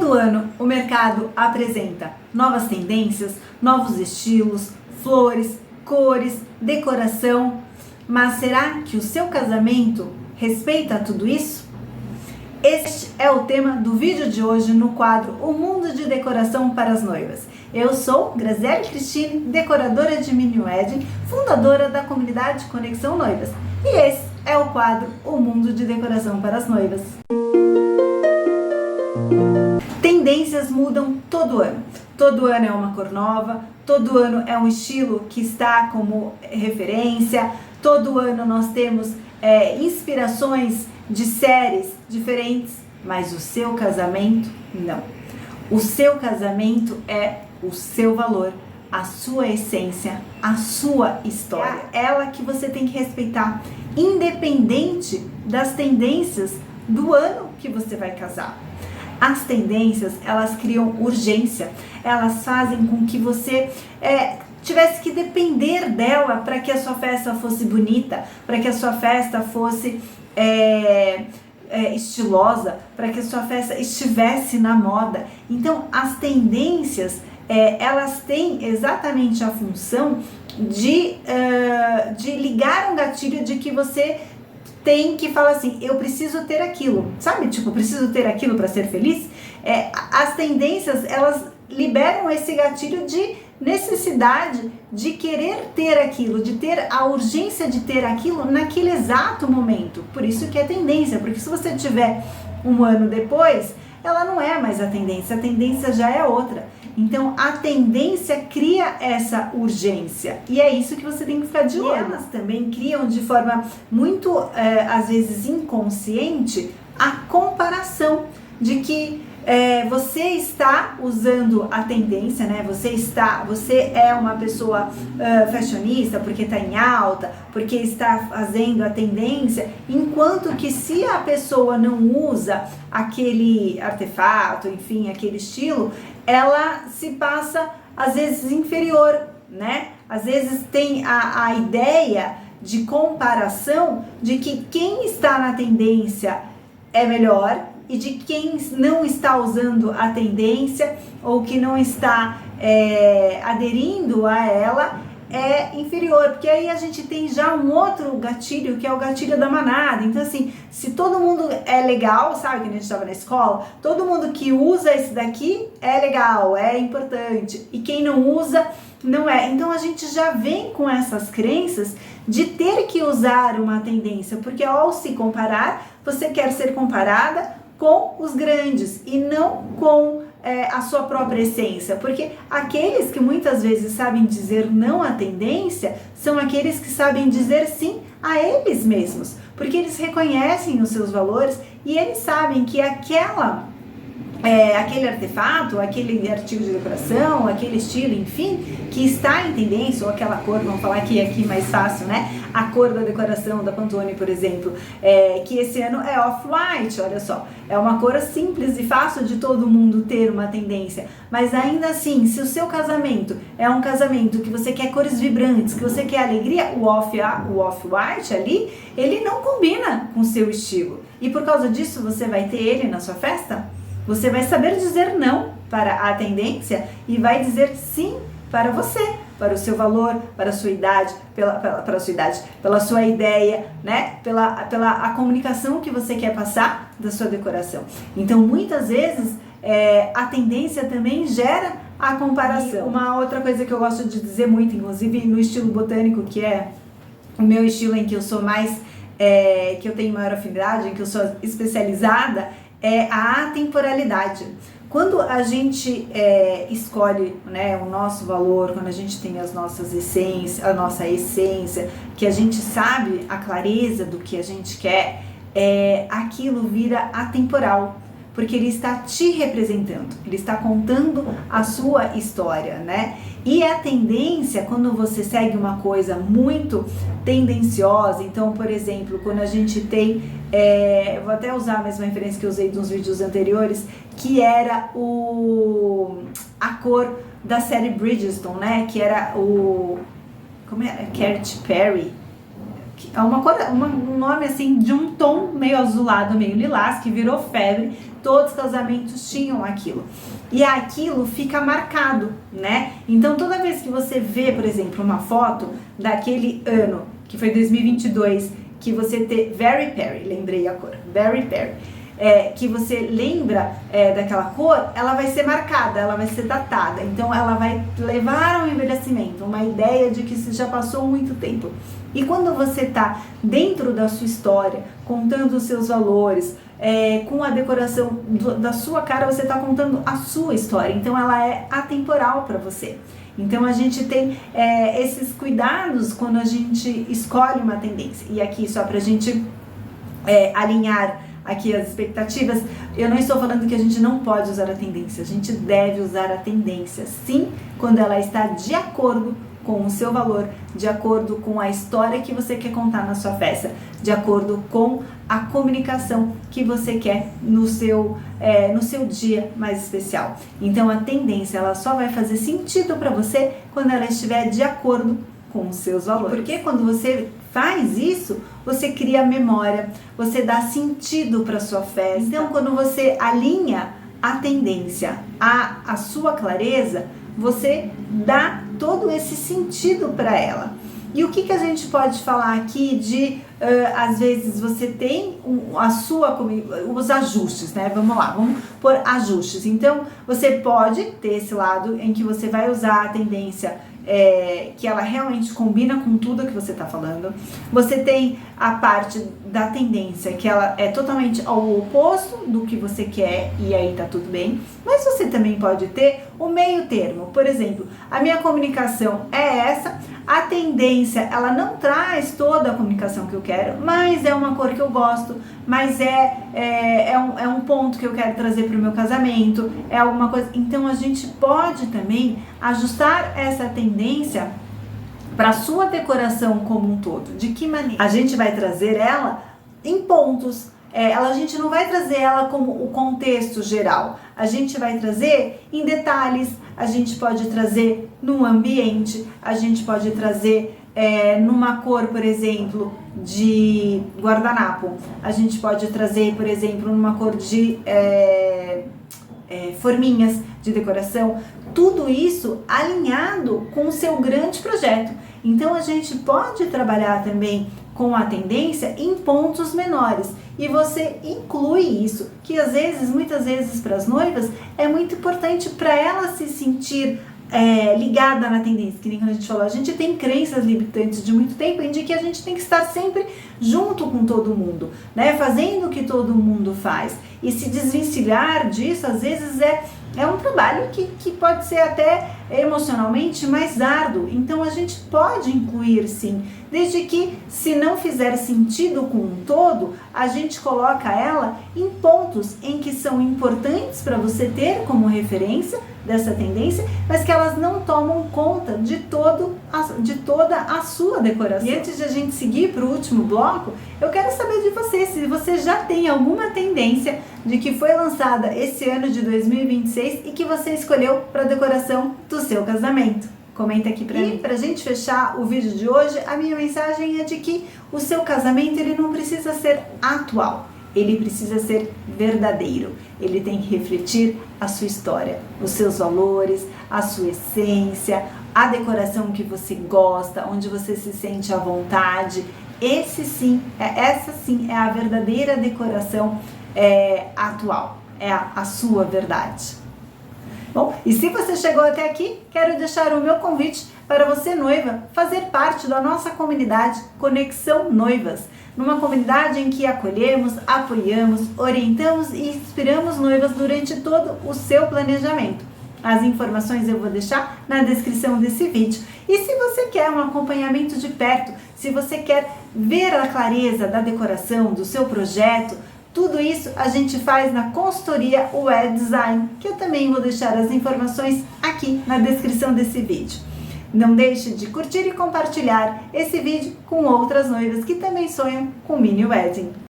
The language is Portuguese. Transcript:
Todo ano o mercado apresenta novas tendências, novos estilos, flores, cores, decoração. Mas será que o seu casamento respeita tudo isso? Este é o tema do vídeo de hoje no quadro O Mundo de Decoração para as Noivas. Eu sou Graziele Cristine, decoradora de mini wedding, fundadora da comunidade Conexão Noivas. E esse é o quadro O Mundo de Decoração para as Noivas. Tendências mudam todo ano. Todo ano é uma cor nova, todo ano é um estilo que está como referência, todo ano nós temos inspirações de séries diferentes, mas o seu casamento não. O seu casamento é o seu valor, a sua essência, a sua história. É ela que você tem que respeitar, independente das tendências do ano que você vai casar. As tendências, elas criam urgência, elas fazem com que você tivesse que depender dela para que a sua festa fosse bonita, para que a sua festa fosse estilosa, para que a sua festa estivesse na moda. Então, as tendências, elas têm exatamente a função de ligar um gatilho de que você tem que falar assim, eu preciso ter aquilo, sabe? Tipo, preciso ter aquilo para ser feliz. As tendências, elas liberam esse gatilho de necessidade de querer ter aquilo, de ter a urgência de ter aquilo naquele exato momento. Por isso que é tendência, porque se você tiver um ano depois, ela não é mais a tendência já é outra. Então, a tendência cria essa urgência e é isso que você tem que ficar de olho. E elas também criam de forma muito, às vezes, inconsciente, a comparação de que você está usando a tendência, né? Você é uma pessoa fashionista porque está em alta, porque está fazendo a tendência, enquanto que se a pessoa não usa aquele artefato, enfim, aquele estilo, ela se passa às vezes inferior, né? Às vezes tem a ideia de comparação de que quem está na tendência é melhor e de quem não está usando a tendência ou que não está aderindo a ela é inferior, porque aí a gente tem já um outro gatilho, que é o gatilho da manada. Então assim, se todo mundo é legal, sabe, que a gente estava na escola, todo mundo que usa esse daqui é legal, é importante, e quem não usa não é. Então a gente já vem com essas crenças de ter que usar uma tendência, porque ao se comparar, você quer ser comparada com os grandes e não com a sua própria essência, porque aqueles que muitas vezes sabem dizer não à tendência são aqueles que sabem dizer sim a eles mesmos, porque eles reconhecem os seus valores e eles sabem que aquele artefato, aquele artigo de decoração, aquele estilo, enfim, que está em tendência, ou aquela cor, vamos falar aqui mais fácil, né? A cor da decoração da Pantone, por exemplo, que esse ano é off-white, olha só. É uma cor simples e fácil de todo mundo ter uma tendência, mas ainda assim, se o seu casamento é um casamento que você quer cores vibrantes, que você quer alegria, o off-white ali, ele não combina com o seu estilo. E por causa disso, você vai ter ele na sua festa? Você vai saber dizer não para a tendência e vai dizer sim para você, para o seu valor, para a sua idade, pela sua ideia, né? Pela comunicação que você quer passar da sua decoração. Então, muitas vezes, a tendência também gera a comparação. E uma outra coisa que eu gosto de dizer muito, inclusive no estilo botânico, que é o meu estilo em que eu sou mais, que eu tenho maior afinidade, em que eu sou especializada, é a atemporalidade. Quando a gente escolhe, né, o nosso valor, quando a gente tem as nossas essências, a nossa essência, que a gente sabe a clareza do que a gente quer, aquilo vira atemporal, porque ele está te representando, ele está contando a sua história, né? E a tendência, quando você segue uma coisa muito tendenciosa, então, por exemplo, quando a gente tem, vou até usar a mesma referência que eu usei nos vídeos anteriores, que era a cor da série Bridgerton, né? Que era como era? Katy Perry. É uma cor, um nome assim de um tom meio azulado, meio lilás, que virou febre. todos os casamentos tinham aquilo. E aquilo fica marcado, né? Então toda vez que você vê, por exemplo, uma foto daquele ano, que foi 2022, que você tem Very Perry, lembrei a cor, Very Perry, que você lembra daquela cor, ela vai ser marcada, ela vai ser datada, então ela vai levar ao envelhecimento, uma ideia de que isso já passou muito tempo. E quando você está dentro da sua história, contando os seus valores, com a decoração da sua cara, você está contando a sua história, então ela é atemporal para você. Então a gente tem esses cuidados quando a gente escolhe uma tendência. E aqui só para a gente alinhar aqui as expectativas, eu não estou falando que a gente não pode usar a tendência, a gente deve usar a tendência sim, quando ela está de acordo com o seu valor, de acordo com a história que você quer contar na sua festa, de acordo com a comunicação que você quer no seu dia mais especial. Então a tendência ela só vai fazer sentido para você quando ela estiver de acordo com os seus valores. Porque quando você faz isso, você cria memória, você dá sentido para sua festa. Então quando você alinha a tendência à sua clareza, você dá todo esse sentido para ela. E o que a gente pode falar aqui de, às vezes você tem os ajustes, né? Vamos lá, vamos por ajustes. Então, você pode ter esse lado em que você vai usar a tendência que ela realmente combina com tudo que você está falando. Você tem a parte da tendência que ela é totalmente ao oposto do que você quer e aí tá tudo bem. Mas você também pode ter o meio termo. Por exemplo, a minha comunicação é essa, a tendência ela não traz toda a comunicação que eu quero, mas é uma cor que eu gosto, mas é um ponto que eu quero trazer para o meu casamento, é alguma coisa. Então a gente pode também ajustar essa tendência para a sua decoração como um todo. De que maneira? A gente vai trazer ela em pontos. A gente não vai trazer ela como o contexto geral. A gente vai trazer em detalhes. A gente pode trazer no ambiente. A gente pode trazer numa cor, por exemplo, de guardanapo. A gente pode trazer, por exemplo, numa cor de forminhas de decoração. Tudo isso alinhado com o seu grande projeto. Então a gente pode trabalhar também com a tendência em pontos menores e você inclui isso, que às vezes, muitas vezes para as noivas é muito importante para ela se sentir ligada na tendência, que nem quando a gente falou, a gente tem crenças limitantes de muito tempo em que a gente tem que estar sempre junto com todo mundo, né, fazendo o que todo mundo faz, e se desvencilhar disso às vezes é um trabalho que pode ser até emocionalmente mais árduo. Então a gente pode incluir sim, desde que se não fizer sentido com um todo, a gente coloca ela em pontos em que são importantes para você ter como referência dessa tendência, mas que elas não tomam conta de toda a sua decoração. E antes de a gente seguir para o último bloco, eu quero saber de você, se você já tem alguma tendência de que foi lançada esse ano de 2026 e que você escolheu para a decoração do seu casamento. Comenta aqui pra mim. E pra gente fechar o vídeo de hoje, a minha mensagem é de que o seu casamento ele não precisa ser atual, ele precisa ser verdadeiro. Ele tem que refletir a sua história, os seus valores, a sua essência, a decoração que você gosta, onde você se sente à vontade. Essa sim é a verdadeira decoração atual, é a sua verdade. Bom, e se você chegou até aqui, quero deixar o meu convite para você, noiva, fazer parte da nossa comunidade Conexão Noivas, numa comunidade em que acolhemos, apoiamos, orientamos e inspiramos noivas durante todo o seu planejamento. As informações eu vou deixar na descrição desse vídeo. E se você quer um acompanhamento de perto, se você quer ver a clareza da decoração do seu projeto, tudo isso a gente faz na consultoria Web Design, que eu também vou deixar as informações aqui na descrição desse vídeo. Não deixe de curtir e compartilhar esse vídeo com outras noivas que também sonham com mini wedding.